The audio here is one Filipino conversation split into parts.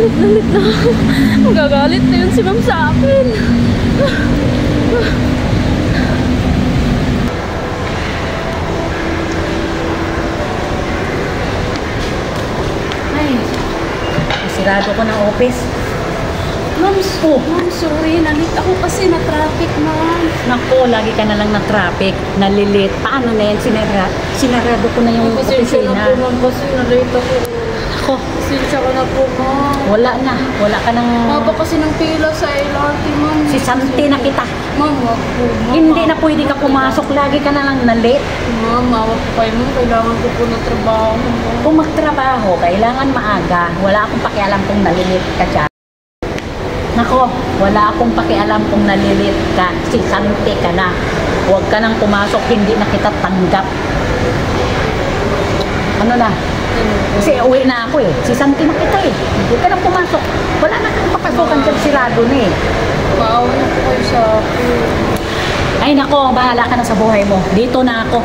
Galit na. Magagalit na yun si ma'am sa akin. Ay, sirado ko ng office. Ma'am, ma'am, sorry. Nalit ako kasi na-traffic, ma'am. Naku, lagi ka na lang na-traffic. Nalilit. Paano na yan? Sinarado ko na yung opisina. Na po, ma'am, kasi na-late ako. Ako, Pasensya ka na po, ma'am. wala na. Wala ka ng... Haba kasi ng pila sa LRT, ma'am. Si Santi na kita. Ma'am, wag po, ma'am. Hindi na pwede ka pumasok. Lagi ka na lang na-late. Ma'am, mawag po kayo, ma'am. Kailangan ko po ng trabaho, ma'am. Kung magtrabaho, kailangan maaga. Wala akong pakialam kung nalilit ka dyan. Nako, wala akong pakialam kung nalilit ka. Si Santi ka na. Huwag ka nang pumasok, hindi na kita tanggap. Ano na? Kasi uwi na ako eh. Si Santi na kita eh. Hindi ka nang pumasok. Wala na kang papasukan dyan, sirado na eh. Maawa na po kayo sa akin. Ay nako, bahala ka na sa buhay mo. Dito na ako.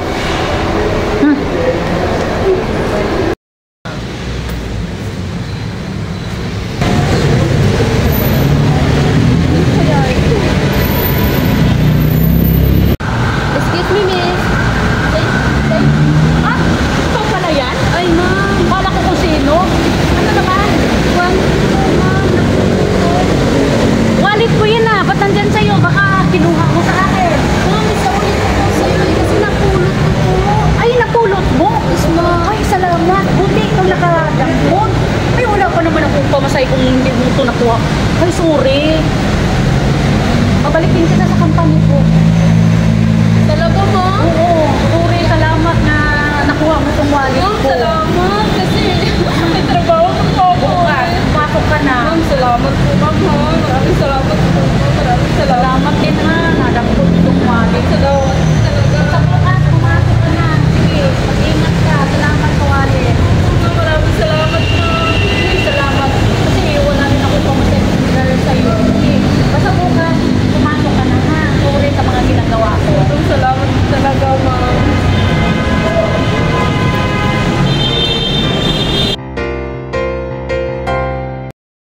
Excuse me, miss. Ah, ikaw pala yan? Ay, ma'am. Kala ko kung sino. Ano naman? Wallet ko yun ah. Ba't nandyan sa'yo? Baka kinuha mo sa akin. Ma'am, isa ulit ko po sa'yo kasi napulot ko po. Ay, napulot mo? Yes, ma'am. Ay, salamat. Buti ikaw nakadangkot. Ay, wala pa naman akong pamasay kung hindi mo ito nakuha. Ay, sorry. Pabalikin kita sa company ko. Talaga, ma'am? Oo, sorry. Salamat na nakuha mo itong wallet Ma'am, ko. salamat. Kasi may trabaho ko po ako. Bukas, pasok ka na. Ma'am, salamat po, ma'am. Maraming salamat po. Maraming salamat. Salamat din ha.